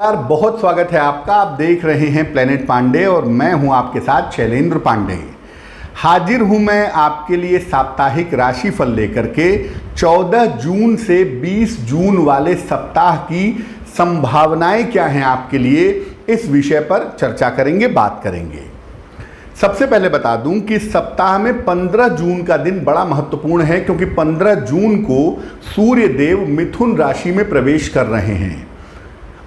यार बहुत स्वागत है आपका। आप देख रहे हैं प्लेनेट पांडे और मैं हूं आपके साथ शैलेंद्र पांडे। हाजिर हूं मैं आपके लिए साप्ताहिक राशिफल लेकर के 14 जून से 20 जून वाले सप्ताह की संभावनाएं क्या हैं आपके लिए, इस विषय पर चर्चा करेंगे, बात करेंगे। सबसे पहले बता दूं कि सप्ताह में 15 जून का दिन बड़ा महत्वपूर्ण है, क्योंकि 15 जून को सूर्य देव मिथुन राशि में प्रवेश कर रहे हैं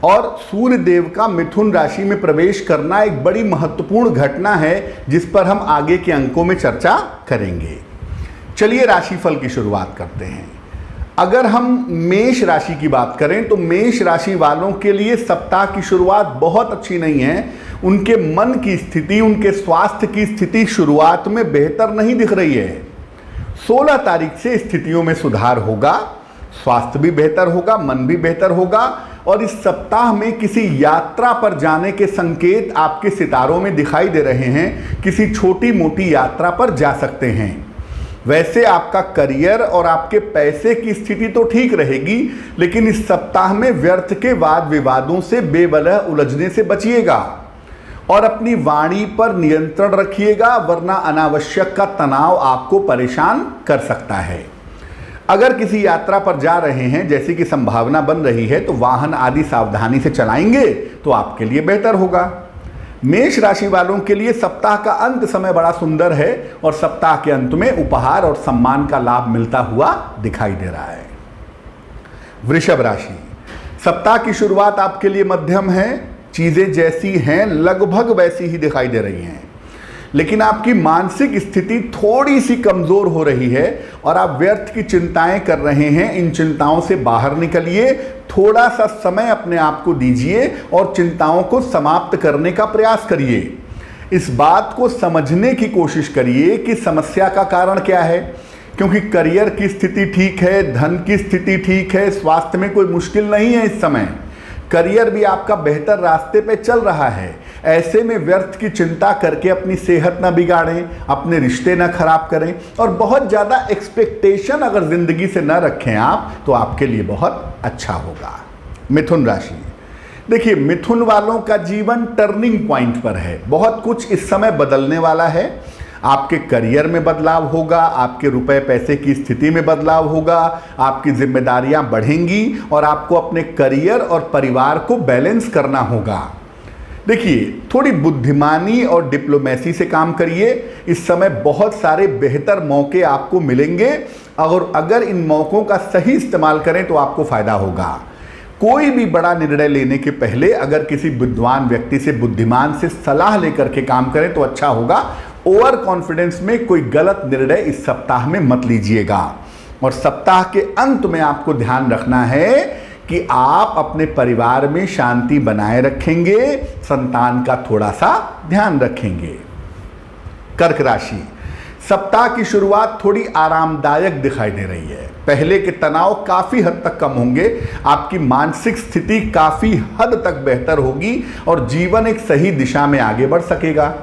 और सूर्य देव का मिथुन राशि में प्रवेश करना एक बड़ी महत्वपूर्ण घटना है, जिस पर हम आगे के अंकों में चर्चा करेंगे। चलिए राशिफल की शुरुआत करते हैं। अगर हम मेष राशि की बात करें तो मेष राशि वालों के लिए सप्ताह की शुरुआत बहुत अच्छी नहीं है। उनके मन की स्थिति, उनके स्वास्थ्य की स्थिति शुरुआत में बेहतर नहीं दिख रही है। 16 तारीख से स्थितियों में सुधार होगा, स्वास्थ्य भी बेहतर होगा, मन भी बेहतर होगा और इस सप्ताह में किसी यात्रा पर जाने के संकेत आपके सितारों में दिखाई दे रहे हैं। किसी छोटी मोटी यात्रा पर जा सकते हैं। वैसे आपका करियर और आपके पैसे की स्थिति तो ठीक रहेगी, लेकिन इस सप्ताह में व्यर्थ के वाद विवादों से बेवजह उलझने से बचिएगा और अपनी वाणी पर नियंत्रण रखिएगा, वरना अनावश्यक का तनाव आपको परेशान कर सकता है। अगर किसी यात्रा पर जा रहे हैं जैसी कि संभावना बन रही है, तो वाहन आदि सावधानी से चलाएंगे तो आपके लिए बेहतर होगा। मेष राशि वालों के लिए सप्ताह का अंत समय बड़ा सुंदर है और सप्ताह के अंत में उपहार और सम्मान का लाभ मिलता हुआ दिखाई दे रहा है। वृषभ राशि, सप्ताह की शुरुआत आपके लिए मध्यम है। चीजें जैसी हैं लगभग वैसी ही दिखाई दे रही हैं, लेकिन आपकी मानसिक स्थिति थोड़ी सी कमजोर हो रही है और आप व्यर्थ की चिंताएं कर रहे हैं। इन चिंताओं से बाहर निकलिए, थोड़ा सा समय अपने आप को दीजिए और चिंताओं को समाप्त करने का प्रयास करिए। इस बात को समझने की कोशिश करिए कि समस्या का कारण क्या है, क्योंकि करियर की स्थिति ठीक है, धन की स्थिति ठीक है, स्वास्थ्य में कोई मुश्किल नहीं है। इस समय करियर भी आपका बेहतर रास्ते पे चल रहा है। ऐसे में व्यर्थ की चिंता करके अपनी सेहत ना बिगाड़ें, अपने रिश्ते ना खराब करें और बहुत ज़्यादा एक्सपेक्टेशन अगर ज़िंदगी से ना रखें आप, तो आपके लिए बहुत अच्छा होगा। मिथुन राशि, देखिए मिथुन वालों का जीवन टर्निंग पॉइंट पर है। बहुत कुछ इस समय बदलने वाला है। आपके करियर में बदलाव होगा, आपके रुपए पैसे की स्थिति में बदलाव होगा, आपकी जिम्मेदारियां बढ़ेंगी और आपको अपने करियर और परिवार को बैलेंस करना होगा। देखिए थोड़ी बुद्धिमानी और डिप्लोमेसी से काम करिए। इस समय बहुत सारे बेहतर मौके आपको मिलेंगे और अगर इन मौकों का सही इस्तेमाल करें तो आपको फायदा होगा। कोई भी बड़ा निर्णय लेने के पहले अगर किसी विद्वान व्यक्ति से, बुद्धिमान से सलाह लेकर के काम करें तो अच्छा होगा। ओवर कॉन्फिडेंस में कोई गलत निर्णय इस सप्ताह में मत लीजिएगा। और सप्ताह के अंत में आपको ध्यान रखना है कि आप अपने परिवार में शांति बनाए रखेंगे, संतान का थोड़ा सा ध्यान रखेंगे। कर्क राशि, सप्ताह की शुरुआत थोड़ी आरामदायक दिखाई दे रही है। पहले के तनाव काफी हद तक कम होंगे, आपकी मानसिक स्थिति काफी हद तक बेहतर होगी और जीवन एक सही दिशा में आगे बढ़ सकेगा।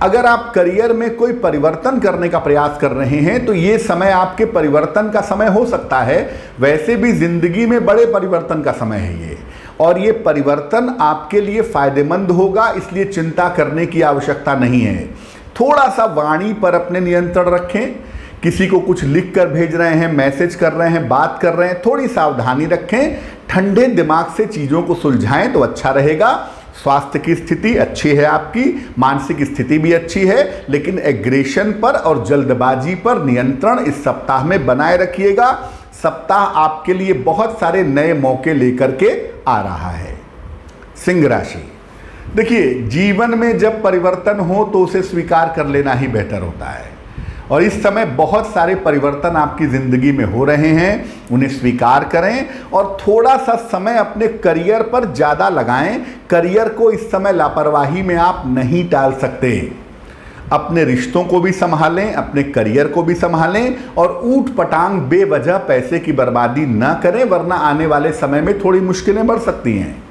अगर आप करियर में कोई परिवर्तन करने का प्रयास कर रहे हैं तो ये समय आपके परिवर्तन का समय हो सकता है। वैसे भी जिंदगी में बड़े परिवर्तन का समय है ये, और ये परिवर्तन आपके लिए फायदेमंद होगा, इसलिए चिंता करने की आवश्यकता नहीं है। थोड़ा सा वाणी पर अपने नियंत्रण रखें। किसी को कुछ लिख कर भेज रहे हैं, मैसेज कर रहे हैं, बात कर रहे हैं, थोड़ी सावधानी रखें। ठंडे दिमाग से चीज़ों को सुलझाएं तो अच्छा रहेगा। स्वास्थ्य की स्थिति अच्छी है, आपकी मानसिक स्थिति भी अच्छी है, लेकिन एग्रेशन पर और जल्दबाजी पर नियंत्रण इस सप्ताह में बनाए रखिएगा। सप्ताह आपके लिए बहुत सारे नए मौके लेकर के आ रहा है। सिंह राशि, देखिए जीवन में जब परिवर्तन हो तो उसे स्वीकार कर लेना ही बेहतर होता है और इस समय बहुत सारे परिवर्तन आपकी ज़िंदगी में हो रहे हैं, उन्हें स्वीकार करें और थोड़ा सा समय अपने करियर पर ज़्यादा लगाएं। करियर को इस समय लापरवाही में आप नहीं टाल सकते। अपने रिश्तों को भी संभालें, अपने करियर को भी संभालें और ऊट पटांग बेवजह पैसे की बर्बादी ना करें, वरना आने वाले समय में थोड़ी मुश्किलें बढ़ सकती हैं।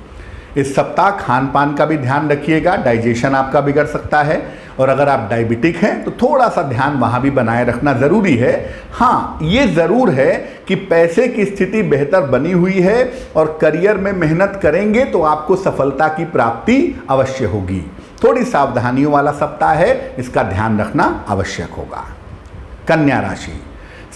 इस सप्ताह खान पान का भी ध्यान रखिएगा, डाइजेशन आपका बिगड़ सकता है और अगर आप डायबिटिक हैं तो थोड़ा सा ध्यान वहाँ भी बनाए रखना ज़रूरी है। हाँ, ये ज़रूर है कि पैसे की स्थिति बेहतर बनी हुई है और करियर में मेहनत करेंगे तो आपको सफलता की प्राप्ति अवश्य होगी। थोड़ी सावधानियों वाला सप्ताह है, इसका ध्यान रखना आवश्यक होगा। कन्या राशि,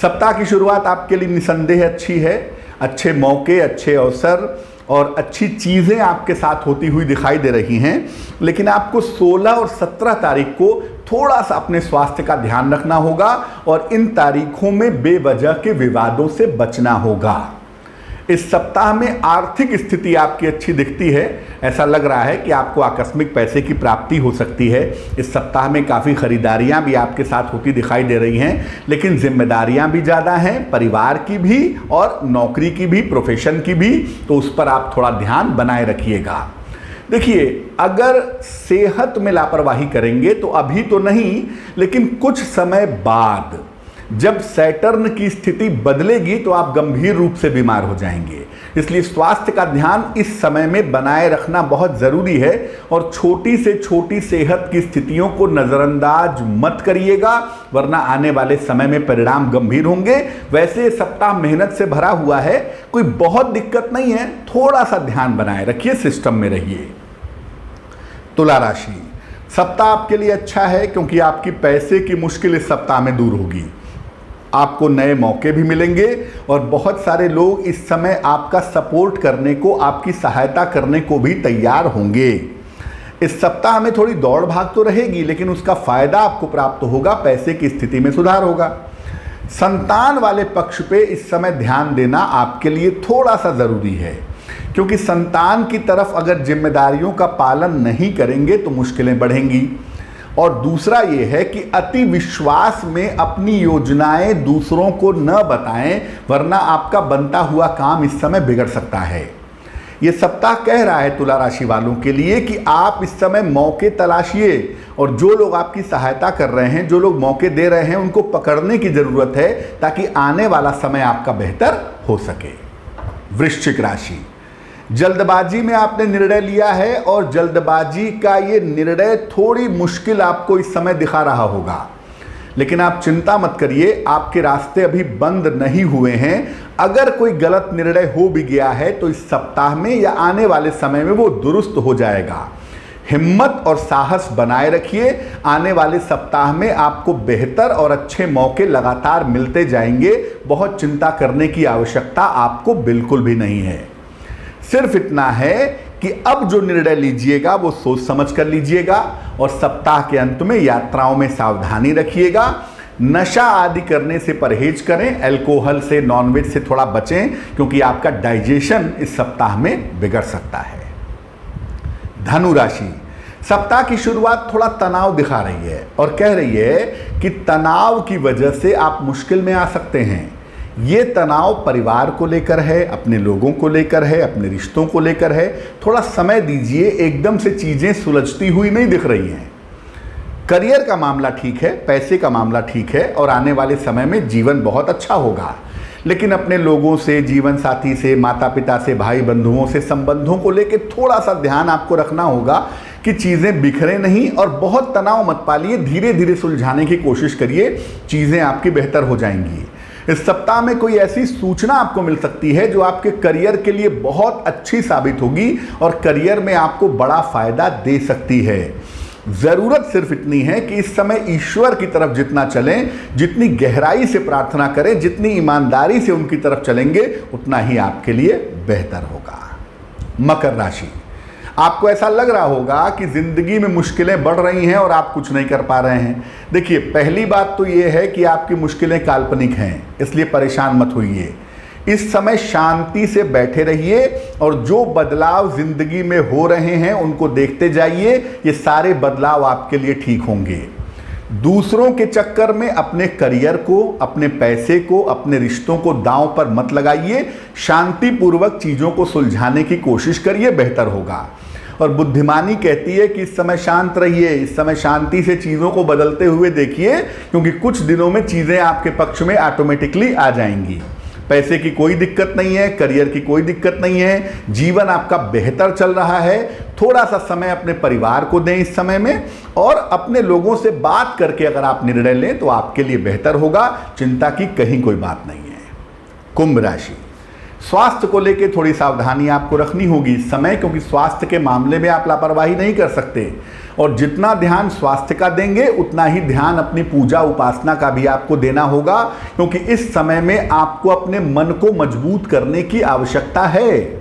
सप्ताह की शुरुआत आपके लिए निसंदेह अच्छी है। अच्छे मौके, अच्छे अवसर और अच्छी चीज़ें आपके साथ होती हुई दिखाई दे रही हैं, लेकिन आपको 16 और 17 तारीख को थोड़ा सा अपने स्वास्थ्य का ध्यान रखना होगा और इन तारीखों में बेवजह के विवादों से बचना होगा। इस सप्ताह में आर्थिक स्थिति आपकी अच्छी दिखती है। ऐसा लग रहा है कि आपको आकस्मिक पैसे की प्राप्ति हो सकती है। इस सप्ताह में काफ़ी खरीदारियां भी आपके साथ होती दिखाई दे रही हैं, लेकिन जिम्मेदारियां भी ज़्यादा हैं, परिवार की भी और नौकरी की भी, प्रोफेशन की भी, तो उस पर आप थोड़ा ध्यान बनाए रखिएगा। देखिए, अगर सेहत में लापरवाही करेंगे तो अभी तो नहीं, लेकिन कुछ समय बाद जब सैटर्न की स्थिति बदलेगी तो आप गंभीर रूप से बीमार हो जाएंगे। इसलिए स्वास्थ्य का ध्यान इस समय में बनाए रखना बहुत ज़रूरी है और छोटी से छोटी सेहत की स्थितियों को नज़रअंदाज मत करिएगा, वरना आने वाले समय में परिणाम गंभीर होंगे। वैसे सप्ताह मेहनत से भरा हुआ है, कोई बहुत दिक्कत नहीं है, थोड़ा सा ध्यान बनाए रखिए, सिस्टम में रहिए। तुला राशि, सप्ताह आपके लिए अच्छा है क्योंकि आपकी पैसे की मुश्किल इस सप्ताह में दूर होगी। आपको नए मौके भी मिलेंगे और बहुत सारे लोग इस समय आपका सपोर्ट करने को, आपकी सहायता करने को भी तैयार होंगे। इस सप्ताह में थोड़ी दौड़ भाग तो रहेगी, लेकिन उसका फायदा आपको प्राप्त होगा, पैसे की स्थिति में सुधार होगा। संतान वाले पक्ष पे इस समय ध्यान देना आपके लिए थोड़ा सा ज़रूरी है, क्योंकि संतान की तरफ अगर जिम्मेदारियों का पालन नहीं करेंगे तो मुश्किलें बढ़ेंगी। और दूसरा ये है कि अति विश्वास में अपनी योजनाएं दूसरों को न बताएं, वरना आपका बनता हुआ काम इस समय बिगड़ सकता है। ये सप्ताह कह रहा है तुला राशि वालों के लिए कि आप इस समय मौके तलाशिए और जो लोग आपकी सहायता कर रहे हैं, जो लोग मौके दे रहे हैं, उनको पकड़ने की ज़रूरत है ताकि आने वाला समय आपका बेहतर हो सके। वृश्चिक राशि, जल्दबाजी में आपने निर्णय लिया है और जल्दबाजी का ये निर्णय थोड़ी मुश्किल आपको इस समय दिखा रहा होगा, लेकिन आप चिंता मत करिए, आपके रास्ते अभी बंद नहीं हुए हैं। अगर कोई गलत निर्णय हो भी गया है तो इस सप्ताह में या आने वाले समय में वो दुरुस्त हो जाएगा। हिम्मत और साहस बनाए रखिए, आने वाले सप्ताह में आपको बेहतर और अच्छे मौके लगातार मिलते जाएंगे। बहुत चिंता करने की आवश्यकता आपको बिल्कुल भी नहीं है। सिर्फ इतना है कि अब जो निर्णय लीजिएगा वो सोच समझ कर लीजिएगा और सप्ताह के अंत में यात्राओं में सावधानी रखिएगा। नशा आदि करने से परहेज करें, अल्कोहल से, नॉनवेज से थोड़ा बचें, क्योंकि आपका डाइजेशन इस सप्ताह में बिगड़ सकता है। धनु राशि, सप्ताह की शुरुआत थोड़ा तनाव दिखा रही है और कह रही है कि तनाव की वजह से आप मुश्किल में आ सकते हैं। ये तनाव परिवार को लेकर है, अपने लोगों को लेकर है, अपने रिश्तों को लेकर है। थोड़ा समय दीजिए, एकदम से चीज़ें सुलझती हुई नहीं दिख रही हैं। करियर का मामला ठीक है, पैसे का मामला ठीक है और आने वाले समय में जीवन बहुत अच्छा होगा, लेकिन अपने लोगों से, जीवन साथी से, माता पिता से, भाई बंधुओं से संबंधों को लेकर थोड़ा सा ध्यान आपको रखना होगा कि चीज़ें बिखरे नहीं और बहुत तनाव मत पालिए। धीरे धीरे सुलझाने की कोशिश करिए, चीज़ें आपकी बेहतर हो जाएंगी। इस सप्ताह में कोई ऐसी सूचना आपको मिल सकती है जो आपके करियर के लिए बहुत अच्छी साबित होगी और करियर में आपको बड़ा फायदा दे सकती है। ज़रूरत सिर्फ इतनी है कि इस समय ईश्वर की तरफ जितना चलें, जितनी गहराई से प्रार्थना करें, जितनी ईमानदारी से उनकी तरफ चलेंगे, उतना ही आपके लिए बेहतर होगा। मकर राशि, आपको ऐसा लग रहा होगा कि ज़िंदगी में मुश्किलें बढ़ रही हैं और आप कुछ नहीं कर पा रहे हैं। देखिए, पहली बात तो ये है कि आपकी मुश्किलें काल्पनिक हैं, इसलिए परेशान मत होइए। इस समय शांति से बैठे रहिए और जो बदलाव ज़िंदगी में हो रहे हैं उनको देखते जाइए। ये सारे बदलाव आपके लिए ठीक होंगे। दूसरों के चक्कर में अपने करियर को, अपने पैसे को, अपने रिश्तों को दांव पर मत लगाइए। शांतिपूर्वक चीज़ों को सुलझाने की कोशिश करिए, बेहतर होगा। और बुद्धिमानी कहती है कि इस समय शांत रहिए, इस समय शांति से चीज़ों को बदलते हुए देखिए, क्योंकि कुछ दिनों में चीज़ें आपके पक्ष में ऑटोमेटिकली आ जाएंगी। पैसे की कोई दिक्कत नहीं है, करियर की कोई दिक्कत नहीं है, जीवन आपका बेहतर चल रहा है। थोड़ा सा समय अपने परिवार को दें इस समय में, और अपने लोगों से बात करके अगर आप निर्णय लें तो आपके लिए बेहतर होगा। चिंता की कहीं कोई बात नहीं है। कुंभ राशि, स्वास्थ्य को लेकर थोड़ी सावधानी आपको रखनी होगी इस समय, क्योंकि स्वास्थ्य के मामले में आप लापरवाही नहीं कर सकते, और जितना ध्यान स्वास्थ्य का देंगे उतना ही ध्यान अपनी पूजा उपासना का भी आपको देना होगा, क्योंकि इस समय में आपको अपने मन को मजबूत करने की आवश्यकता है।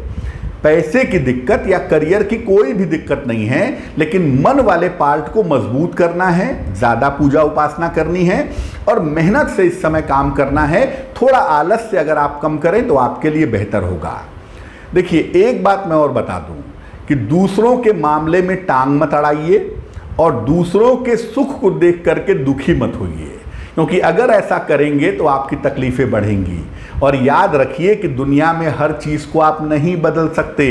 पैसे की दिक्कत या करियर की कोई भी दिक्कत नहीं है, लेकिन मन वाले पार्ट को मजबूत करना है, ज़्यादा पूजा उपासना करनी है और मेहनत से इस समय काम करना है। थोड़ा आलस से अगर आप कम करें तो आपके लिए बेहतर होगा। देखिए, एक बात मैं और बता दूं कि दूसरों के मामले में टांग मत अड़ाइए और दूसरों के सुख को देख करके दुखी मत होइए, क्योंकि अगर ऐसा करेंगे तो आपकी तकलीफें बढ़ेंगी। और याद रखिए कि दुनिया में हर चीज़ को आप नहीं बदल सकते।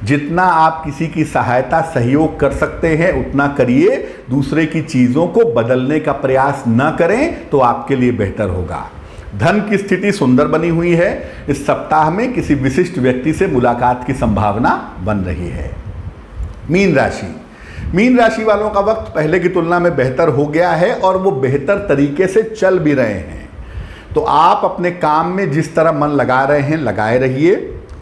जितना आप किसी की सहायता सहयोग कर सकते हैं उतना करिए, दूसरे की चीज़ों को बदलने का प्रयास न करें तो आपके लिए बेहतर होगा। धन की स्थिति सुंदर बनी हुई है। इस सप्ताह में किसी विशिष्ट व्यक्ति से मुलाकात की संभावना बन रही है। मीन राशि, मीन राशि वालों का वक्त पहले की तुलना में बेहतर हो गया है और वो बेहतर तरीके से चल भी रहे हैं। तो आप अपने काम में जिस तरह मन लगा रहे हैं लगाए रहिए,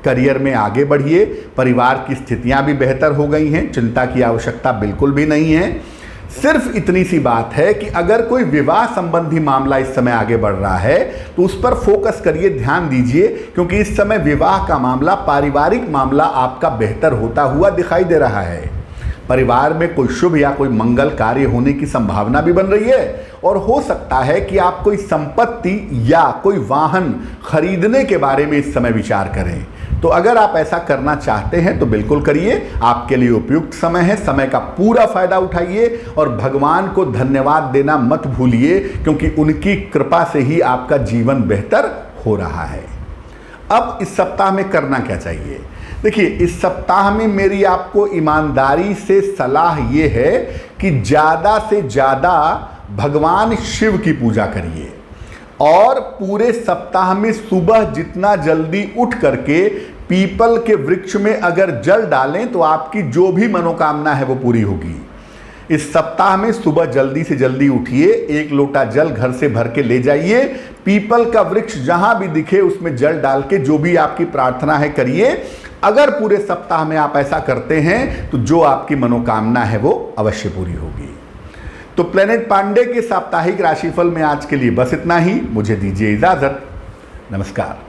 करियर में आगे बढ़िए। परिवार की स्थितियां भी बेहतर हो गई हैं, चिंता की आवश्यकता बिल्कुल भी नहीं है। सिर्फ इतनी सी बात है कि अगर कोई विवाह संबंधी मामला इस समय आगे बढ़ रहा है तो उस पर फोकस करिए, ध्यान दीजिए, क्योंकि इस समय विवाह का मामला, पारिवारिक मामला आपका बेहतर होता हुआ दिखाई दे रहा है। परिवार में कोई शुभ या कोई मंगल कार्य होने की संभावना भी बन रही है और हो सकता है कि आप कोई संपत्ति या कोई वाहन खरीदने के बारे में इस समय विचार करें। तो अगर आप ऐसा करना चाहते हैं तो बिल्कुल करिए, आपके लिए उपयुक्त समय है। समय का पूरा फायदा उठाइए और भगवान को धन्यवाद देना मत भूलिए, क्योंकि उनकी कृपा से ही आपका जीवन बेहतर हो रहा है। अब इस सप्ताह में करना क्या चाहिए? देखिए, इस सप्ताह में मेरी आपको ईमानदारी से सलाह ये है कि ज़्यादा से ज़्यादा भगवान शिव की पूजा करिए और पूरे सप्ताह में सुबह जितना जल्दी उठ करके पीपल के वृक्ष में अगर जल डालें तो आपकी जो भी मनोकामना है वो पूरी होगी। इस सप्ताह में सुबह जल्दी से जल्दी उठिए, 1 लोटा जल घर से भर के ले जाइए, पीपल का वृक्ष जहां भी दिखे उसमें जल डाल के जो भी आपकी प्रार्थना है करिए। अगर पूरे सप्ताह में आप ऐसा करते हैं तो जो आपकी मनोकामना है वो अवश्य पूरी होगी। तो प्लेनेट पांडे के साप्ताहिक राशिफल में आज के लिए बस इतना ही। मुझे दीजिए इजाजत। नमस्कार।